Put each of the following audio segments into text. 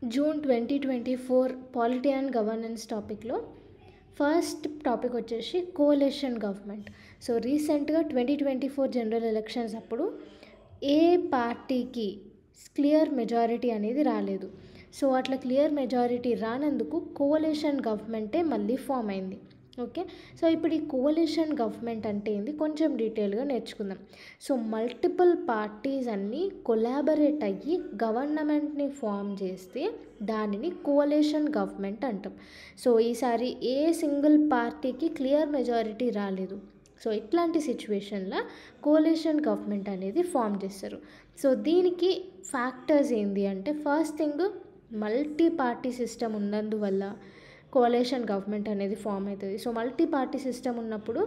June 2024 polity and governance టాపిక్లో first topic వచ్చేసి కోalition government. So రీసెంట్గా 2024 జనరల్ ఎలక్షన్స్ అప్పుడు ఏ పార్టీకి క్లియర్ మెజారిటీ అనేది రాలేదు. సో అట్లా క్లియర్ మెజారిటీ రానందుకు కోalition గవర్నమెంటే మళ్ళీ ఫామ్ అయింది. ఓకే, సో ఇప్పుడు ఈ కోalition గవర్నమెంట్ అంటే ఏంది కొంచెం డీటెయిల్గా నేర్చుకుందాం. సో మల్టిపుల్ పార్టీస్ అన్నీ కొలాబరేట్ అయ్యి గవర్నమెంట్ని ఫామ్ చేస్తే దానిని కోalition గవర్నమెంట్ అంటాం. సో ఈసారి ఏ సింగిల్ పార్టీకి క్లియర్ మెజారిటీ రాలేదు. సో ఇట్లాంటి సిచ్యువేషన్లో కోalition గవర్నమెంట్ అనేది ఫామ్ చేస్తారు. సో దీనికి ఫ్యాక్టర్స్ ఏంటి అంటే first thing multi party system ఉన్నందువల్ల కోalition గవర్నమెంట్ అనేది ఫామ్ అవుతుంది. సో మల్టీ పార్టీ సిస్టమ్ ఉన్నప్పుడు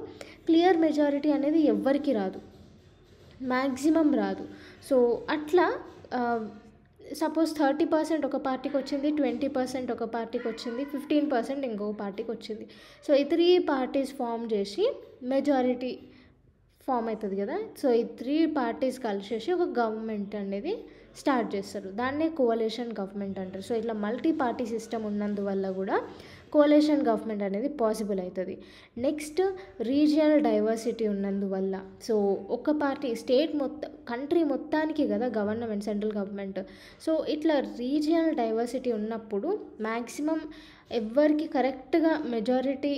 క్లియర్ మెజారిటీ అనేది ఎవ్వరికి రాదు, మ్యాక్సిమం రాదు. సో అట్లా సపోజ్ 30% ఒక పార్టీకి వచ్చింది, 20% ఒక పార్టీకి వచ్చింది, 15% ఇంకొక పార్టీకి వచ్చింది. సో ఈ 3 పార్టీస్ ఫామ్ చేసి మెజారిటీ ఫామ్ అవుతుంది కదా. సో ఈ 3 పార్టీస్ కలిసేసి ఒక గవర్నమెంట్ అనేది స్టార్ట్ చేస్తారు, దాన్నే కోalition గవర్నమెంట్ అంటారు. సో ఇట్లా మల్టీ పార్టీ సిస్టమ్ ఉన్నందువల్ల కూడా కోalition గవర్నమెంట్ అనేది పాసిబుల్ అవుతుంది. నెక్స్ట్ రీజియనల్ డైవర్సిటీ ఉన్నందువల్ల, సో ఒక పార్టీ స్టేట్ మొత్తం కంట్రీ మొత్తానికి కదా గవర్నమెంట్, సెంట్రల్ గవర్నమెంట్. సో ఇట్లా రీజియనల్ డైవర్సిటీ ఉన్నప్పుడు మ్యాక్సిమం ఎవ్వరికి కరెక్ట్గా మెజారిటీ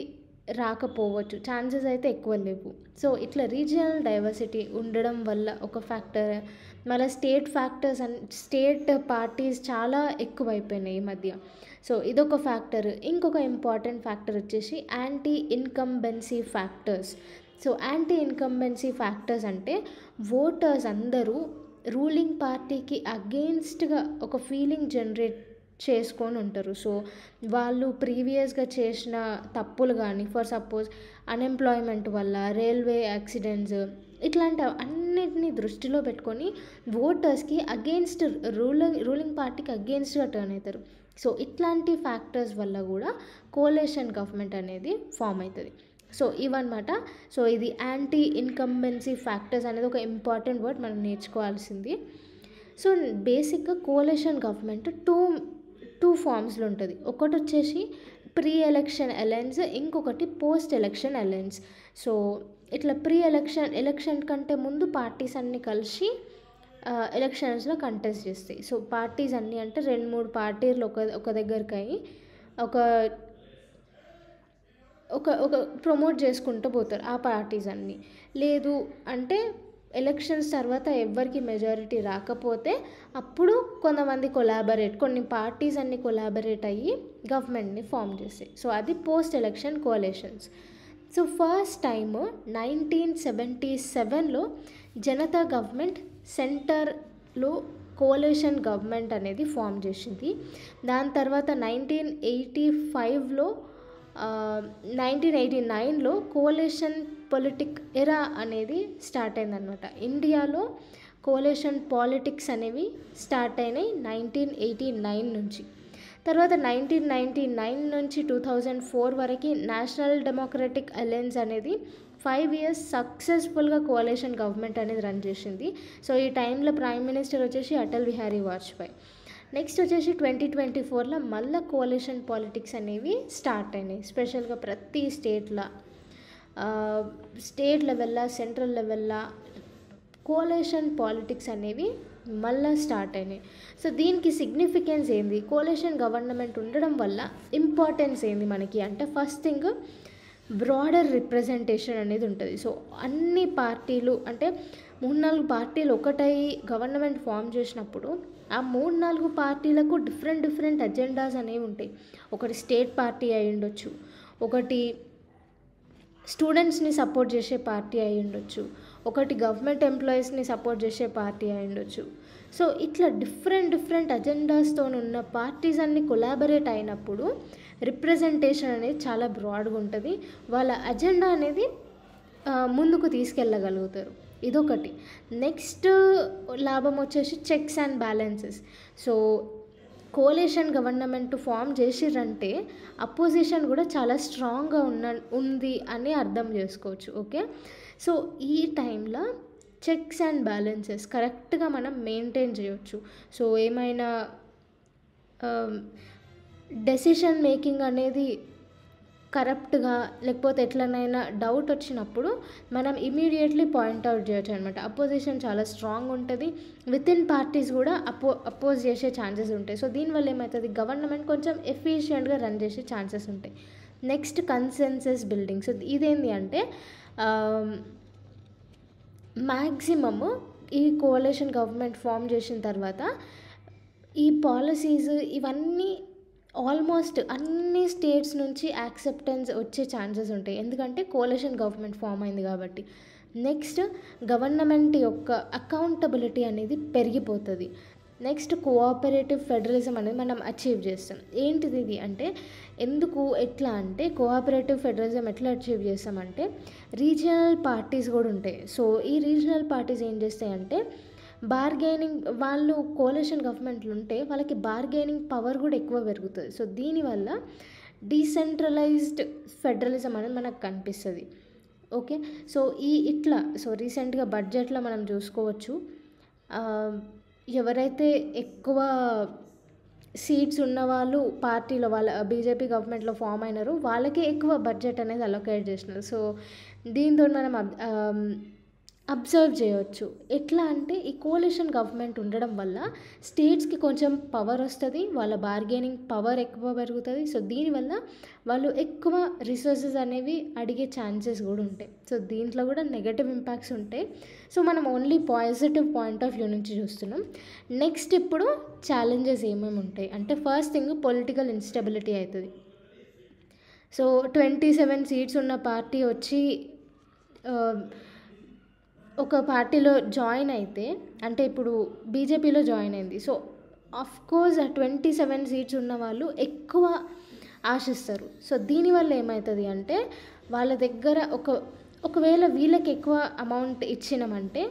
రాకపోవచ్చు, ఛాన్సెస్ అయితే ఎక్కువ లేవు. సో ఇట్లా రీజియనల్ డైవర్సిటీ ఉండడం వల్ల ఒక ఫ్యాక్టర్. మళ్ళీ స్టేట్ పార్టీస్ చాలా ఎక్కువైపోయినాయి ఈ మధ్య. సో ఇదొక ఫ్యాక్టర్. ఇంకొక ఇంపార్టెంట్ ఫ్యాక్టర్ వచ్చేసి anti incumbency factors. So anti incumbency factors అంటే ఓటర్స్ అందరూ రూలింగ్ పార్టీకి అగెయిన్స్ట్గా ఒక ఫీలింగ్ జనరేట్ చేసుకొని ఉంటారు. సో వాళ్ళు ప్రీవియస్గా చేసిన తప్పులు కానీ, ఫర్ సపోజ్ అన్ఎంప్లాయ్మెంట్ వల్ల, రైల్వే యాక్సిడెంట్స్, ఇట్లాంటి అన్నిటినీ దృష్టిలో పెట్టుకొని ఓటర్స్కి అగెయిన్స్ట్ రూలింగ్ పార్టీకి అగెయిన్స్ట్గా టర్న్ అవుతారు. సో ఇట్లాంటి ఫ్యాక్టర్స్ వల్ల కూడా కోalition గవర్నమెంట్ అనేది ఫామ్ అవుతుంది. సో ఇవన్నమాట. సో ఇది యాంటీ ఇన్కంబెన్సీ ఫ్యాక్టర్స్ అనేది ఒక ఇంపార్టెంట్ వర్డ్ మనం నేర్చుకోవాల్సింది. సో బేసిక్గా కోalition గవర్నమెంట్ టూ ఫామ్స్లో ఉంటుంది. ఒకటి వచ్చేసి ప్రీ ఎలక్షన్ అలయన్స్, ఇంకొకటి పోస్ట్ ఎలక్షన్ అలయన్స్. సో ఇట్లా ఎలక్షన్ కంటే ముందు పార్టీస్ అన్నీ కలిసి ఎలక్షన్స్లో కంటెస్ట్ చేస్తాయి. సో పార్టీస్ అన్నీ అంటే 2-3 పార్టీలు ఒక దగ్గరికి అయ్యి ఒక ఒక ఒక ప్రమోట్ చేసుకుంటూ పోతారు ఆ పార్టీస్ అన్నీ. లేదు అంటే ఎలక్షన్స్ తర్వాత ఎవ్వరికి మెజారిటీ రాకపోతే అప్పుడు కొన్ని పార్టీస్ అన్ని కొలాబరేట్ అయ్యి గవర్నమెంట్ని ఫామ్ చేస్తాయి. సో అది post election coalitions. So first time 1977లో జనతా గవర్నమెంట్ సెంటర్లో కోalition గవర్నమెంట్ అనేది ఫామ్ చేసింది. దాని తర్వాత 1989లో కోalition పొలిటిక్ ఎరా అనేది స్టార్ట్ అయిందనమాట. ఇండియాలో కోalition పాలిటిక్స్ అనేవి స్టార్ట్ అయినాయి 1989 నుంచి. తర్వాత 1999 నుంచి 2004 వరకు నేషనల్ డెమోక్రటిక్ అలయన్స్ అనేది 5 years సక్సెస్ఫుల్గా కోalition గవర్నమెంట్ అనేది రన్ చేసింది. సో ఈ టైంలో ప్రైమ్ మినిస్టర్ వచ్చేసి అటల్ బిహారీ వాజ్పేయి. నెక్స్ట్ వచ్చేసి 2024లో మళ్ళీ కోalition పాలిటిక్స్ అనేవి స్టార్ట్ అయినాయి. స్పెషల్గా ప్రతి స్టేట్ లెవెల్లో, సెంట్రల్ లెవెల్లో కోalition పాలిటిక్స్ అనేవి మళ్ళీ స్టార్ట్ అయినాయి. సో దీనికి సిగ్నిఫికెన్స్ ఏంది, కోalition గవర్నమెంట్ ఉండడం వల్ల ఇంపార్టెన్స్ ఏంది మనకి అంటే ఫస్ట్ థింగ్ బ్రాడర్ రిప్రజెంటేషన్ అనేది ఉంటుంది. సో అన్ని పార్టీలు అంటే 3-4 పార్టీలు ఒకటై గవర్నమెంట్ ఫామ్ చేసినప్పుడు ఆ 3-4 పార్టీలకు డిఫరెంట్ అజెండాస్ అనేవి ఉంటాయి. ఒకటి స్టేట్ పార్టీ అయి ఉండొచ్చు, ఒకటి స్టూడెంట్స్ని సపోర్ట్ చేసే పార్టీ అయి ఉండొచ్చు, ఒకటి గవర్నమెంట్ ఎంప్లాయీస్ని సపోర్ట్ చేసే పార్టీ అయి ఉండొచ్చు. సో ఇట్లా డిఫరెంట్ అజెండాస్తో ఉన్న పార్టీస్ అన్ని కొలాబరేట్ అయినప్పుడు రిప్రజెంటేషన్ అనేది చాలా బ్రాడ్గా ఉంటుంది. వాళ్ళ అజెండా అనేది ముందుకు తీసుకెళ్ళగలుగుతారు. ఇదొకటి. నెక్స్ట్ లాభం వచ్చేసి checks and balances. So coalition government form చేసిరంటే అపోజిషన్ కూడా చాలా స్ట్రాంగ్గా ఉంది అని అర్థం చేసుకోవచ్చు. ఓకే, సో ఈ టైంలో చెక్స్ అండ్ బ్యాలెన్సెస్ కరెక్ట్గా మనం మెయింటైన్ చేయొచ్చు. సో ఏమైనా డెసిషన్ మేకింగ్ అనేది కరప్ట్గా లేకపోతే ఎట్లనైనా డౌట్ వచ్చినప్పుడు మనం ఇమీడియట్లీ పాయింట్అవుట్ చేయొచ్చు అనమాట. అపోజిషన్ చాలా స్ట్రాంగ్ ఉంటుంది, విత్ ఇన్ పార్టీస్ కూడా అపోజ్ చేసే ఛాన్సెస్ ఉంటాయి. సో దీనివల్ల ఏమవుతుంది, గవర్నమెంట్ కొంచెం ఎఫిషియెంట్గా రన్ చేసే ఛాన్సెస్ ఉంటాయి. Next consensus building. సో ఇదేంటి అంటే మ్యాక్సిమము ఈ కోalition గవర్నమెంట్ ఫామ్ చేసిన తర్వాత ఈ పాలసీస్ ఇవన్నీ ఆల్మోస్ట్ అన్ని స్టేట్స్ నుంచి యాక్సెప్టెన్స్ వచ్చే ఛాన్సెస్ ఉంటాయి, ఎందుకంటే కోalition గవర్నమెంట్ ఫామ్ అయింది కాబట్టి. నెక్స్ట్ గవర్నమెంట్ యొక్క అకౌంటబిలిటీ అనేది పెరిగిపోతుంది. నెక్స్ట్ కోఆపరేటివ్ ఫెడరలిజం అనేది మనం అచీవ్ చేస్తాం. ఏంటిది ఇది అంటే ఎట్లా అంటే కోఆపరేటివ్ ఫెడరలిజం ఎట్లా అచీవ్ చేస్తామంటే రీజియనల్ పార్టీస్ కూడా ఉంటాయి. సో ఈ రీజియనల్ పార్టీస్ ఏం చేస్తాయంటే బార్గెనింగ్, వాళ్ళు కోalition గవర్నమెంట్లు ఉంటే వాళ్ళకి బార్గెనింగ్ పవర్ కూడా ఎక్కువ పెరుగుతుంది. సో దీనివల్ల డీసెంట్రలైజ్డ్ ఫెడరలిజం అనేది మనకు కనిపిస్తుంది. ఓకే, సో సో రీసెంట్గా బడ్జెట్లో మనం చూసుకోవచ్చు, ఎవరైతే ఎక్కువ సీట్స్ ఉన్నవాళ్ళు పార్టీలో వాళ్ళ బీజేపీ గవర్నమెంట్లో ఫామ్ అయినారు, వాళ్ళకే ఎక్కువ బడ్జెట్ అనేది అలొకేట్ చేసినారు. సో దీంతో మనం అబ్జర్వ్ చేయవచ్చు. ఎట్లా అంటే ఈ కోalition గవర్నమెంట్ ఉండడం వల్ల స్టేట్స్కి కొంచెం పవర్ వస్తుంది, వాళ్ళ బార్గెనింగ్ పవర్ ఎక్కువ పెరుగుతుంది. సో దీనివల్ల వాళ్ళు ఎక్కువ రిసోర్సెస్ అనేవి అడిగే ఛాన్సెస్ కూడా ఉంటాయి. సో దీంట్లో కూడా నెగటివ్ ఇంపాక్ట్స్ ఉంటాయి. సో మనం only positive point of view నుంచి చూస్తున్నాం. నెక్స్ట్ ఇప్పుడు ఛాలెంజెస్ ఏమేమి ఉంటాయి అంటే ఫస్ట్ థింగ్ పొలిటికల్ ఇన్స్టెబిలిటీ అవుతుంది. సో 27 సీట్స్ ఉన్న పార్టీ వచ్చి ఒక పార్టీలో జాయిన్ అయితే, అంటే ఇప్పుడు బీజేపీలో జాయిన్ అయింది. సో కోర్స్ ఆ 27 సీట్స్ ఉన్న వాళ్ళు ఎక్కువ ఆశిస్తారు. సో దీనివల్ల ఏమవుతుంది అంటే వాళ్ళ దగ్గర ఒకవేళ వీళ్ళకి ఎక్కువ అమౌంట్ ఇచ్చినామంటే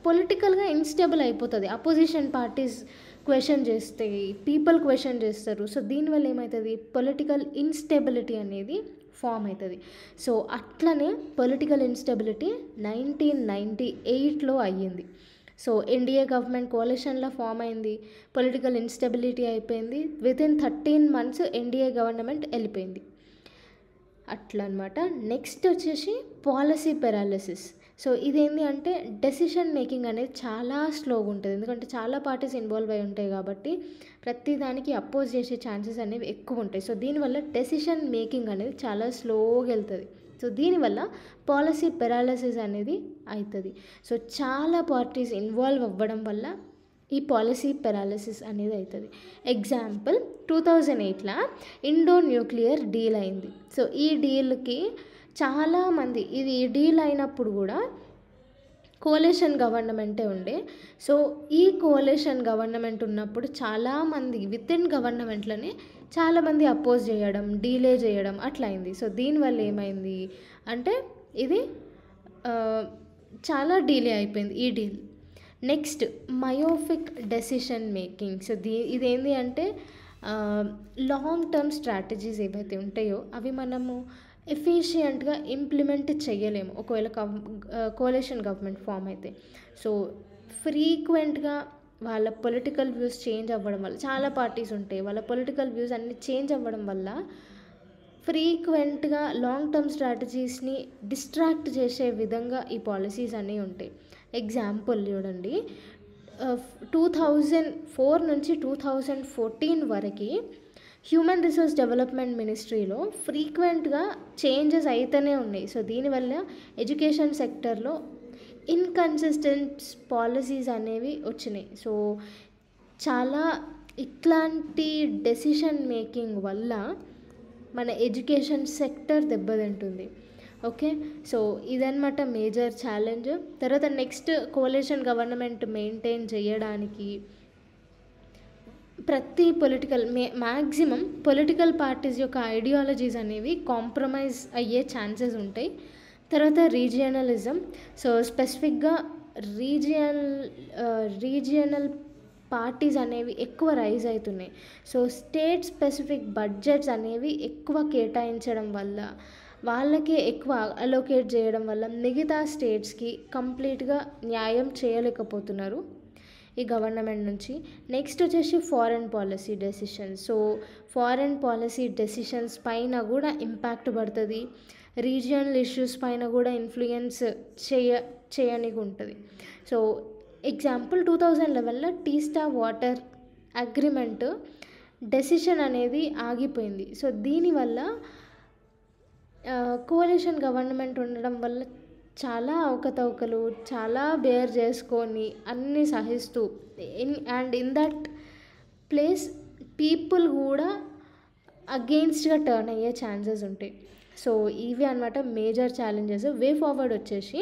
పొలిటికల్గా ఇన్స్టేబుల్ అయిపోతుంది. అపోజిషన్ పార్టీస్ క్వశ్చన్ చేస్తాయి, పీపుల్ క్వశ్చన్ చేస్తారు. సో దీనివల్ల ఏమవుతుంది, పొలిటికల్ ఇన్స్టెబిలిటీ అనేది ఫామ్ అవుతుంది. సో అట్లనే పొలిటికల్ ఇన్స్టెబిలిటీ 1998లో అయ్యింది. సో ఎన్డీఏ గవర్నమెంట్ కోalitionలో ఫామ్ అయింది, పొలిటికల్ ఇన్స్టెబిలిటీ అయిపోయింది, వితిన్ 13 months ఎన్డీఏ గవర్నమెంట్ వెళ్ళిపోయింది. అట్లా అనమాట. నెక్స్ట్ వచ్చేసి పాలసీ పెరాలిసిస్. సో ఇదేంటి అంటే డెసిషన్ మేకింగ్ అనేది చాలా స్లోగా ఉంటుంది, ఎందుకంటే చాలా పార్టీస్ ఇన్వాల్వ్ అయి ఉంటాయి కాబట్టి ప్రతి దానికి అపోజ్ చేసే ఛాన్సెస్ అనేవి ఎక్కువ ఉంటాయి. సో దీనివల్ల డెసిషన్ మేకింగ్ అనేది చాలా స్లోగా వెళ్తుంది. సో దీనివల్ల పాలసీ పెరాలిసిస్ అనేది అవుతుంది. సో చాలా పార్టీస్ ఇన్వాల్వ్ అవ్వడం వల్ల ఈ పాలసీ పెరాలిసిస్ అనేది అవుతుంది. ఎగ్జాంపుల్ 2008లో ఇండో న్యూక్లియర్ డీల్ అయింది. సో ఈ డీల్కి చాలామంది, ఇది డీల్ అయినప్పుడు కూడా కోalition గవర్నమెంటే ఉండే. సో ఈ కోalition గవర్నమెంట్ ఉన్నప్పుడు చాలామంది విత్ ఇన్ గవర్నమెంట్లోనే చాలామంది అపోజ్ చేయడం, డీలే చేయడం అట్లా అయింది. సో దీనివల్ల ఏమైంది అంటే ఇది చాలా డీలే అయిపోయింది ఈ deal. Next myopic decision making. So ఇదేంటి అంటే లాంగ్ టర్మ్ స్ట్రాటజీస్ ఏవైతే ఉంటాయో అవి మనము ఎఫిషియెంట్గా ఇంప్లిమెంట్ చేయలేము ఒకవేళ కోalition గవర్నమెంట్ ఫామ్ అయితే. సో ఫ్రీక్వెంట్గా వాళ్ళ పొలిటికల్ వ్యూస్ చేంజ్ అవ్వడం వల్ల, చాలా పార్టీస్ ఉంటాయి, వాళ్ళ పొలిటికల్ వ్యూస్ అన్నీ చేంజ్ అవ్వడం వల్ల ఫ్రీక్వెంట్గా లాంగ్ టర్మ్ స్ట్రాటజీస్ని డిస్ట్రాక్ట్ చేసే విధంగా ఈ పాలసీస్ అన్నీ ఉంటాయి. ఎగ్జాంపుల్ చూడండి, 2004 నుంచి 2014 వరకు హ్యూమన్ రిసోర్స్ డెవలప్మెంట్ మినిస్ట్రీలో ఫ్రీక్వెంట్గా చేంజెస్ అయితేనే ఉన్నాయి. సో దీనివల్ల ఎడ్యుకేషన్ సెక్టర్లో ఇన్కన్సిస్టెంట్ పాలసీస్ అనేవి వచ్చినాయి. సో చాలా ఇట్లాంటి డెసిషన్ మేకింగ్ వల్ల మన ఎడ్యుకేషన్ సెక్టర్ దెబ్బతింటుంది. ఓకే, సో ఇదన్నమాట మేజర్ ఛాలెంజ్. తర్వాత నెక్స్ట్ కోalition గవర్నమెంట్ మెయింటైన్ చేయడానికి ప్రతి మ్యాక్సిమం పొలిటికల్ పార్టీస్ యొక్క ఐడియాలజీస్ అనేవి కాంప్రమైజ్ అయ్యే ఛాన్సెస్ ఉంటాయి. తర్వాత రీజియనలిజం. సో స్పెసిఫిక్గా రీజియనల్ పార్టీస్ అనేవి ఎక్కువ రైజ్ అవుతున్నాయి. సో స్టేట్ స్పెసిఫిక్ బడ్జెట్స్ అనేవి ఎక్కువ కేటాయించడం వల్ల, వాళ్ళకే ఎక్కువ అలోకేట్ చేయడం వల్ల మిగతా స్టేట్స్కి కంప్లీట్గా న్యాయం చేయలేకపోతున్నారు. ఈ గవర్నమెంట్ నుంచి. నెక్స్ట్ వచ్చేసి foreign policy decisions. So foreign policy decisions పైన కూడా ఇంపాక్ట్ పడుతుంది, రీజియనల్ ఇష్యూస్ పైన కూడా ఇన్ఫ్లుయెన్స్ చేయనికి ఉంటుంది. సో ఎగ్జాంపుల్ 2011లో టీస్టా వాటర్ అగ్రిమెంట్ డెసిషన్ అనేది ఆగిపోయింది. సో దీనివల్ల కోalition గవర్నమెంట్ ఉండడం వల్ల చాలా అవకతవకలు, చాలా బేర్ చేసుకొని అన్నీ సహిస్తూ ఇన్ దట్ ప్లేస్ పీపుల్ కూడా అగెయిన్స్ట్గా టర్న్ అయ్యే ఛాన్సెస్ ఉంటాయి. సో ఇవి అనమాట మేజర్ ఛాలెంజెస్. వే ఫార్వర్డ్ వచ్చేసి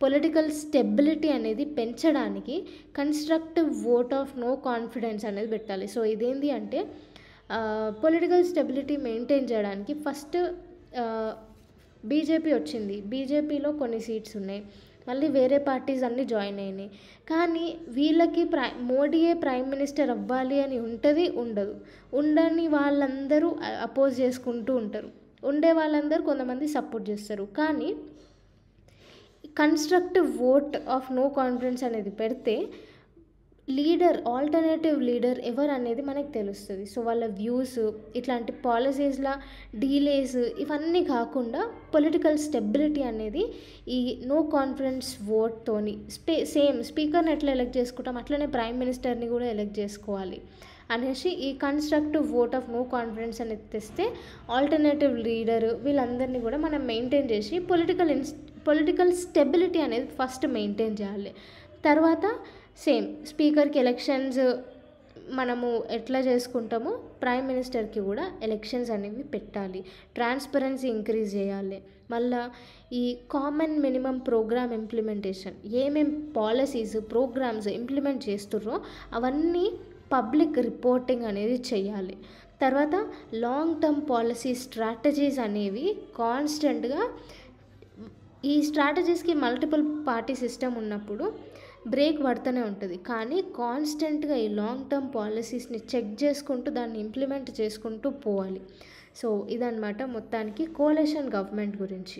పొలిటికల్ స్టెబిలిటీ అనేది పెంచడానికి constructive vote of no confidence అనేది పెట్టాలి. సో ఇదేంటి అంటే పొలిటికల్ స్టెబిలిటీ మెయింటైన్ చేయడానికి ఫస్ట్ బీజేపీ వచ్చింది, బీజేపీలో కొన్ని సీట్స్ ఉన్నాయి, మళ్ళీ వేరే పార్టీస్ అన్నీ జాయిన్ అయినాయి. కానీ వీళ్ళకి మోడీయే ప్రైమ్ మినిస్టర్ అవ్వాలి అని ఉంటుంది, ఉండదు. ఉండని వాళ్ళందరూ అపోజ్ చేసుకుంటూ ఉంటారు, ఉండే వాళ్ళందరూ కొంతమంది సపోర్ట్ చేస్తారు. కానీ constructive vote of no confidence అనేది పెడితే లీడర్, ఆల్టర్నేటివ్ లీడర్ ఎవరు అనేది మనకు తెలుస్తుంది. సో వాళ్ళ వ్యూస్, ఇట్లాంటి పాలసీస్ల డీలేస్ ఇవన్నీ కాకుండా పొలిటికల్ స్టెబిలిటీ అనేది ఈ నో కాన్ఫిడెన్స్ ఓట్తోని సేమ్ స్పీకర్ని ఎట్లా ఎలెక్ట్ చేసుకుంటాం అట్లనే ప్రైమ్ మినిస్టర్ని కూడా ఎలెక్ట్ చేసుకోవాలి అనేసి ఈ constructive vote of no confidence అనేది తెస్తే ఆల్టర్నేటివ్ లీడర్ వీళ్ళందరినీ కూడా మనం మెయింటైన్ చేసి పొలిటికల్ స్టెబిలిటీ అనేది ఫస్ట్ మెయింటైన్ చేయాలి. తర్వాత సేమ్ స్పీకర్కి ఎలక్షన్స్ మనము ఎట్లా చేసుకుంటామో ప్రైమ్ మినిస్టర్కి కూడా ఎలక్షన్స్ అనేవి పెట్టాలి, ట్రాన్స్పరెన్సీ ఇంక్రీజ్ చేయాలి. మళ్ళీ ఈ కామన్ మినిమం ప్రోగ్రామ్ ఇంప్లిమెంటేషన్, ఏమేం పాలసీస్ ప్రోగ్రామ్స్ ఇంప్లిమెంట్ చేస్తుర్రో అవన్నీ పబ్లిక్ రిపోర్టింగ్ అనేది చేయాలి. తర్వాత లాంగ్ టర్మ్ పాలసీ స్ట్రాటజీస్ అనేవి కాన్స్టెంట్గా, ఈ స్ట్రాటజీస్కి మల్టిపుల్ పార్టీ సిస్టమ్ ఉన్నప్పుడు బ్రేక్ పడుతూనే ఉంటుంది, కానీ కాన్స్టెంట్గా ఈ లాంగ్ టర్మ్ పాలసీస్ని చెక్ చేసుకుంటూ దాన్ని ఇంప్లిమెంట్ చేసుకుంటూ పోవాలి. సో ఇదన్నమాట మొత్తానికి కోalition గవర్నమెంట్ గురించి.